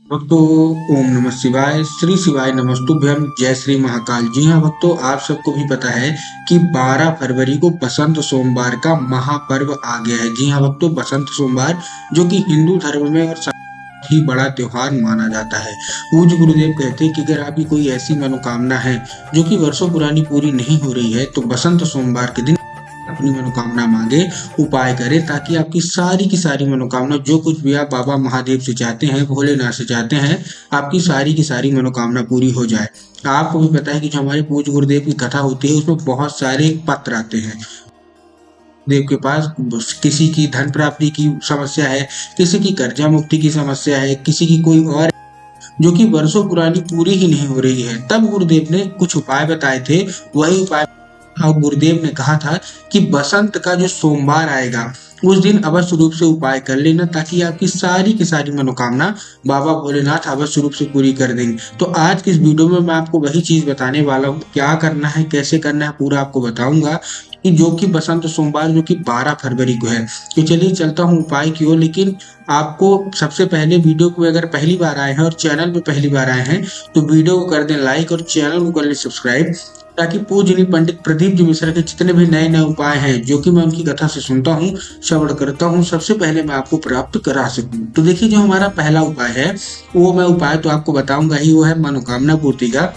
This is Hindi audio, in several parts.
भक्तों, ओम नमः शिवाय, श्री शिवाय नमस्तुभ्यम, जय श्री महाकाल। जी हाँ भक्तों, आप सबको भी पता है कि 12 फरवरी को बसंत सोमवार का महापर्व आ गया है। जी हाँ भक्तों, बसंत सोमवार जो कि हिंदू धर्म में और ही बड़ा त्योहार माना जाता है। पूज्य गुरुदेव कहते हैं कि अगर आपकी कोई ऐसी मनोकामना है जो कि वर्षों पुरानी पूरी नहीं हो रही है, तो बसंत सोमवार के दिन अपनी मनोकामना मांगे, उपाय करें, ताकि आपकी सारी की सारी मनोकामना, जो कुछ भी आप बाबा महादेव से चाहते हैं, भोलेनाथ से चाहते हैं, आपकी सारी की सारी मनोकामना पूरी हो जाए। आपको भी पता है कि जो हमारे पूज्य गुरुदेव की कथा होती है, उसमें बहुत सारे पत्र आते हैं देव के पास। किसी की धन प्राप्ति की समस्या है, किसी की कर्जा मुक्ति की समस्या है, किसी की कोई और जो कि वर्षों पुरानी पूरी ही नहीं हो रही है। तब गुरुदेव ने कुछ उपाय बताए थे। वही उपाय और गुरुदेव ने कहा था कि बसंत का जो सोमवार आएगा, उस दिन अवश्य रूप से उपाय कर लेना, ताकि आपकी सारी की सारी मनोकामना बाबा भोलेनाथ अवश्य रूप से पूरी कर देंगे। तो आज की इस वीडियो में मैं आपको वही चीज बताने वाला हूँ, क्या करना है, कैसे करना है, पूरा आपको बताऊंगा कि जो कि बसंत सोमवार जो कि 12 फरवरी को है। तो चलिए चलता हूँ उपाय की ओर। लेकिन आपको सबसे पहले वीडियो को अगर पहली बार आए हैं और चैनल पे पहली बार आए हैं, तो वीडियो को कर दें लाइक और चैनल को कर लें सब्सक्राइब, ताकि पूजनीय पंडित प्रदीप जी मिश्रा के जितने भी नए नए उपाय हैं जो कि मैं उनकी कथा से सुनता हूँ, श्रवण करता हूँ, सबसे पहले मैं आपको प्राप्त करा सकूं। तो देखिए, जो हमारा पहला उपाय है, वो मैं उपाय तो आपको बताऊंगा ही, वो है मनोकामना पूर्ति का।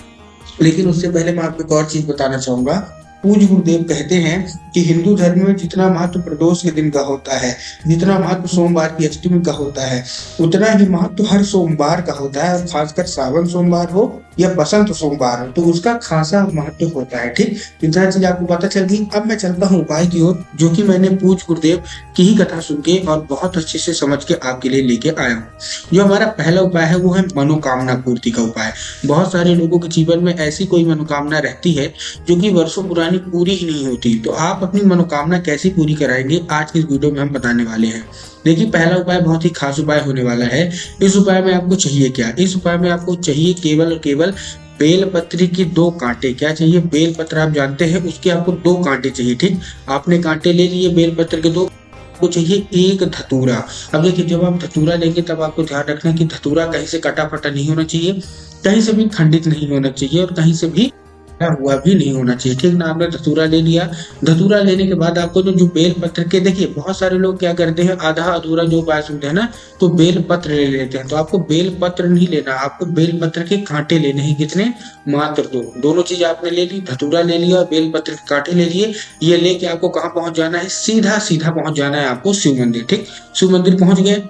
लेकिन उससे पहले मैं आपको एक और चीज बताना चाहूंगा। पूज्य गुरुदेव कहते हैं कि हिंदू धर्म में जितना महत्व प्रदोष के दिन का होता है, जितना महत्व सोमवार की अष्टमी का होता है, उतना ही महत्व हर सोमवार का होता है। और खासकर सावन सोमवार हो या बसंत सोमवार हो, तो उसका खासा महत्व होता है। ठीक, इतना चीज आपको पता चल गई। अब मैं चलता हूँ उपाय की ओर, जो कि मैंने पूज्य गुरुदेव की ही कथा सुन के और बहुत अच्छे से समझ के आपके लिए लेके आया हूँ। जो हमारा पहला उपाय है, वो है मनोकामना पूर्ति का उपाय। बहुत सारे लोगों के जीवन में ऐसी कोई मनोकामना रहती है जो कि वर्षों पुरानी पूरी ही नहीं होती। तो आप अपनी मनोकामना कैसे पूरी कराएंगे, आज की इस वीडियो में हम बताने वाले हैं। देखिए, पहला उपाय बहुत ही खास उपाय होने वाला है। इस उपाय में आपको चाहिए क्या? इस उपाय में आपको चाहिए केवल और केवल बेलपत्री की 2 कांटे। क्या चाहिए? बेलपत्र आप जानते हैं, उसके आपको 2 कांटे चाहिए। ठीक, आपने कांटे ले लिए बेलपत्र के 2, आपको चाहिए 1 धतूरा। अब देखिए, जब आप धतूरा लेंगे तब आपको ध्यान रखना कि धतूरा कहीं से कटा फटा नहीं होना चाहिए, कहीं से भी खंडित नहीं होना चाहिए, और कहीं से भी हुआ भी नहीं होना चाहिए। ठीक ना, आपने धतूरा ले लिया। धतूरा लेने के बाद आपको जो बेल पत्र के, देखिए बहुत सारे लोग क्या करते हैं, आधा अधूरा जो उपाय सुनते हैं ना, तो बेल पत्र ले लेते हैं। तो आपको बेल पत्र नहीं लेना, आपको बेल पत्र के कांटे लेने हैं। कितने? मात्र 2। दोनों चीज आपने ले ली, धतूरा ले लिया और बेल पत्र के कांटे ले लिए। ये लेके आपको कहाँ पहुंच जाना है? सीधा सीधा पहुंच जाना है आपको शिव मंदिर। ठीक, शिव मंदिर पहुंच गए।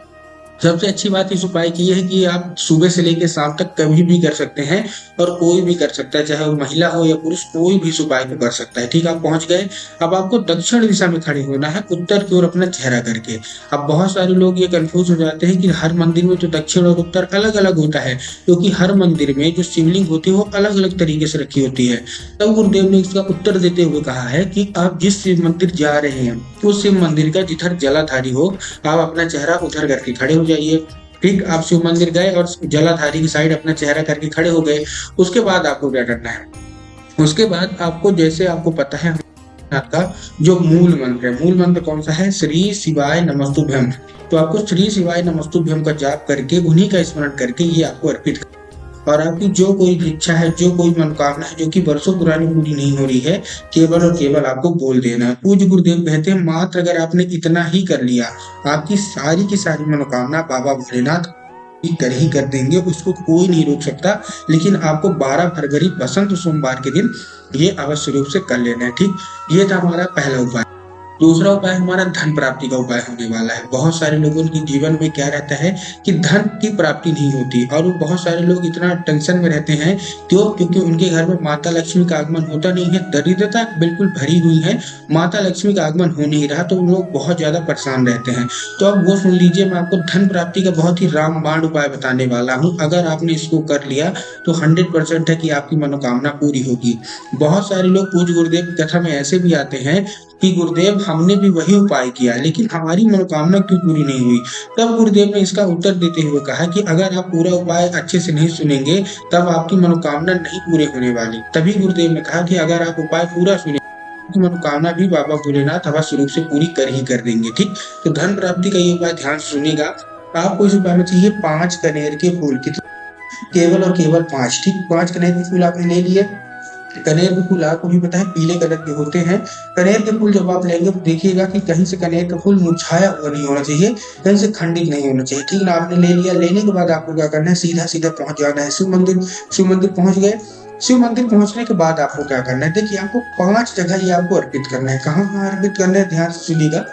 सबसे अच्छी बात इस उपाय की है कि आप सुबह से लेकर शाम तक कभी भी कर सकते हैं, और कोई भी कर सकता है, चाहे वो महिला हो या पुरुष, कोई भी इस उपाय को कर सकता है। ठीक, आप पहुंच गए। अब आपको दक्षिण दिशा में खड़े होना है, उत्तर की ओर अपना चेहरा करके। अब बहुत सारे लोग ये कंफ्यूज हो जाते हैं कि हर मंदिर में तो दक्षिण और उत्तर अलग अलग होता है, क्योंकि हर मंदिर में जो शिवलिंग होती है वो अलग अलग तरीके से रखी होती है। तब गुरुदेव ने इसका उत्तर देते हुए कहा है कि आप जिस शिव मंदिर जा रहे हैं, उस शिव मंदिर का जिधर जलाधारी हो, आप अपना चेहरा उधर करके खड़े हो जाइए। ठीक, आप शिव मंदिर गए और जलाधारी की साइड अपना चेहरा करके खड़े हो गए। उसके बाद आपको क्या करना है? उसके बाद आपको, जैसे आपको पता है, आपका जो मूल मंत्र है, मूल मंत्र कौन सा है? श्री शिवाय नमस्तुभ्यम। तो आपको श्री शिवाय नमस्तुभ्यम का जाप करके, उन्हीं का स्मरण करके ये आपको अर्पित, और आपकी जो कोई भी इच्छा है, जो कोई मनोकामना है जो कि वर्षों पुरानी पूरी नहीं हो रही है, केवल और केवल आपको बोल देना है। पूज्य गुरुदेव कहते हैं, मात्र अगर आपने इतना ही कर लिया, आपकी सारी की सारी मनोकामना बाबा भोलेनाथ कर ही कर देंगे, उसको कोई नहीं रोक सकता। लेकिन आपको 12 फरवरी बसंत सोमवार के दिन ये अवश्य रूप से कर लेना है। ठीक, ये था हमारा पहला उपाय। दूसरा उपाय हमारा धन प्राप्ति का उपाय होने वाला है। बहुत सारे लोगों के जीवन में क्या रहता है कि धन की प्राप्ति नहीं होती, और वो बहुत सारे लोग इतना टेंशन में रहते हैं, क्यों? क्योंकि उनके घर में माता लक्ष्मी का आगमन होता नहीं है, दरिद्रता बिल्कुल भरी हुई है, माता लक्ष्मी का आगमन हो नहीं रहा, तो उन लोग बहुत ज्यादा परेशान रहते हैं। तो अब वो सुन लीजिए, मैं आपको धन प्राप्ति का बहुत ही रामबाण उपाय बताने वाला हूँ। अगर आपने इसको कर लिया तो 100% है कि आपकी मनोकामना पूरी होगी। बहुत सारे लोग पूज्य गुरुदेव की कथा में ऐसे भी आते हैं कि गुरुदेव, हमने भी वही उपाय किया लेकिन हमारी मनोकामना क्यों पूरी नहीं हुई? तब गुरुदेव ने इसका उत्तर देते हुए कहा कि अगर आप पूरा उपाय अच्छे से नहीं सुनेंगे, तब आपकी मनोकामना नहीं पूरी होने वाली। तभी गुरुदेव ने कहा कि अगर आप उपाय पूरा सुने, आपकी मनोकामना भी बाबा भोलेनाथ अवश्य रूप से पूरी कर ही कर देंगे। ठीक, तो धन प्राप्ति का ये उपाय ध्यान से सुनिएगा। आपको इस उपाय में चाहिए 5 कनेर के फूल, कितने? केवल और केवल 5। ठीक, 5 कनेर के फूल आपने ले लिए। कनेर के फूल आपको भी पता है पीले कलर के होते हैं। कनेर के फूल जब आप लेंगे तो देखिएगा कि कहीं से कनेर का फूल मुरझाया हुआ नहीं होना चाहिए, कहीं से खंडित नहीं होना चाहिए। ठीक ना, आपने ले लिया। लेने के बाद आपको क्या करना है, सीधा सीधा पहुंच जाना है शिव मंदिर। शिव मंदिर पहुंच गए। शिव मंदिर पहुंचने के बाद आपको क्या करना है, देखिए आपको 5 जगह ये आपको अर्पित करना है। कहाँ कहाँ अर्पित करना है, ध्यान से सुनिएगा।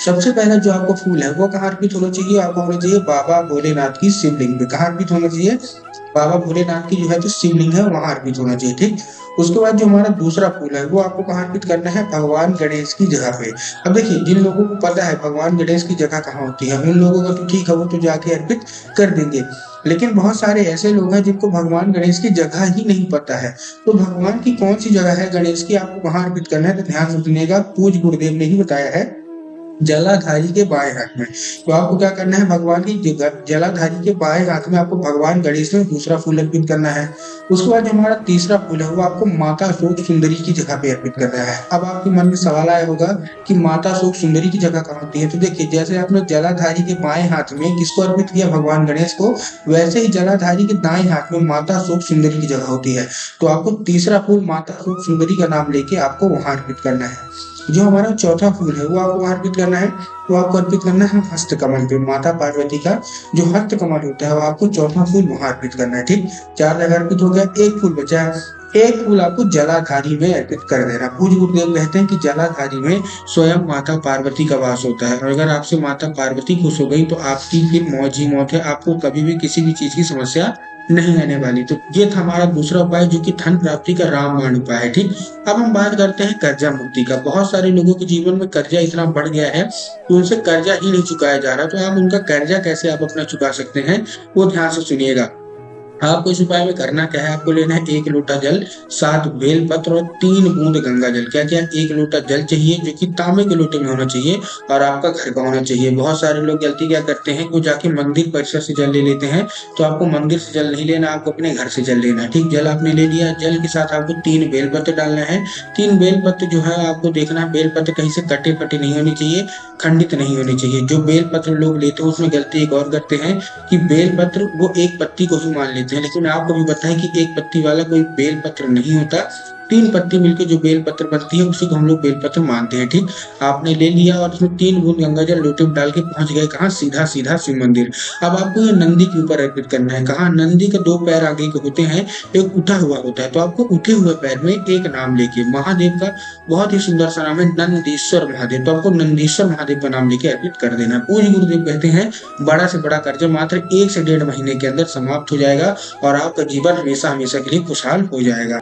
सबसे पहला जो आपको फूल है वो कहाँ अर्पित होना चाहिए, आपको होना चाहिए बाबा भोलेनाथ की शिवलिंग पे। कहाँ अर्पित होना चाहिए, बाबा भोलेनाथ की जो है जो शिवलिंग है वहां अर्पित होना चाहिए। ठीक, उसके बाद जो हमारा दूसरा फूल है वो आपको कहाँ अर्पित करना है, भगवान गणेश की जगह पे। अब देखिए जिन लोगों को पता है भगवान गणेश की जगह कहाँ होती है, उन लोगों का तो ठीक है, वो तो जाके अर्पित कर देंगे। लेकिन बहुत सारे ऐसे लोग हैं जिनको भगवान गणेश की जगह ही नहीं पता है। तो भगवान की कौन सी जगह है गणेश की, आपको कहाँ अर्पित करना है, तो ध्यान से सुनिएगा। पूज्य गुरुदेव ने ही बताया है, जलाधारी के बाएं हाथ में। तो आपको क्या करना है, भगवान की जलाधारी के बाएं हाथ में आपको भगवान गणेश में दूसरा फूल अर्पित करना है। उसके बाद जो हमारा तीसरा फूल है वो आपको माता शोक सुंदरी की जगह पे अर्पित करना है। अब आपके मन में सवाल आया होगा कि माता शोक सुंदरी की जगह कहाँ होती है, तो देखिए जैसे आपने जलाधारी के बाएं हाथ में किसको अर्पित किया, भगवान गणेश को, वैसे ही जलाधारी के दाएं हाथ में माता शोक सुंदरी की जगह होती है। तो आपको तीसरा फूल माता शोक सुंदरी का नाम लेके आपको वहां अर्पित करना है। जो हमारा चौथा फूल है वो आपको अर्पित करना है, वो आपको अर्पित करना है हस्त कमल पे। माता पार्वती का जो हस्त कमल होता है वो आपको चौथा फूल वहां अर्पित करना है। ठीक, 4 जगह अर्पित हो गया, एक फूल बचा है। एक फूल आपको जलाधारी में अर्पित कर देना। पूज्य गुरुदेव कहते हैं कि जलाधारी में स्वयं माता पार्वती का वास होता है, और अगर आपसे माता पार्वती खुश हो गई तो आपकी फिर मौज ही मौत है, आपको कभी भी किसी भी चीज की समस्या नहीं आने वाली। तो ये था हमारा दूसरा उपाय जो कि धन प्राप्ति का रामबाण उपाय है। ठीक, अब हम बात करते हैं कर्जा मुक्ति का। बहुत सारे लोगों के जीवन में कर्जा इतना बढ़ गया है कि उनसे कर्जा ही नहीं चुकाया जा रहा। तो आप उनका कर्जा कैसे आप अपना चुका सकते हैं, वो ध्यान से सुनिएगा। आपको इस उपाय में करना क्या है, आपको लेना है 1 लोटा जल, 7 बेलपत्र और 3 बूंद गंगा जल। क्या क्या, 1 लोटा जल चाहिए जो कि तांबे के लोटे में होना चाहिए और आपका घर का होना चाहिए। बहुत सारे लोग गलती क्या करते हैं, वो जाके मंदिर परिसर से जल ले लेते हैं। तो आपको मंदिर से जल नहीं लेना, आपको अपने घर से जल लेना है। ठीक, जल आपने ले लिया, जल के साथ आपको 3 बेलपत्र डालना है। 3 बेलपत्र जो है आपको देखना है बेलपत्र कहीं से कटे फटे नहीं होने चाहिए, खंडित नहीं होने चाहिए। जो बेलपत्र लोग लेते हैं उसमें गलती एक और करते हैं कि बेलपत्र वो एक पत्ती को ही मान लेते हैं, लेकिन आपको भी पता है कि एक पत्ती वाला कोई बेलपत्र नहीं होता। 3 पत्ती मिलकर जो बेलपत्र बनती है उसी को हम लोग बेलपत्र मानते हैं। ठीक, आपने ले लिया और उसमें 3 बूंद गंगा जल लोटे में डाल के पहुंच गए कहाँ, सीधा सीधा शिव मंदिर। अब आपको ये नंदी के ऊपर अर्पित करना है। कहाँ, नंदी के 2 पैर आगे के होते हैं, एक उठा हुआ होता है। तो आपको उठे हुए पैर में एक नाम लेके, महादेव का बहुत ही सुंदर सा नाम है नंदीश्वर महादेव, तो आपको नंदीश्वर महादेव का नाम लेके अर्पित कर देना। पूज्य गुरुदेव कहते हैं बड़ा से बड़ा कर्जा मात्र 1 से 1.5 महीने के अंदर समाप्त हो जाएगा और आपका जीवन हमेशा हमेशा के लिए खुशहाल हो जाएगा।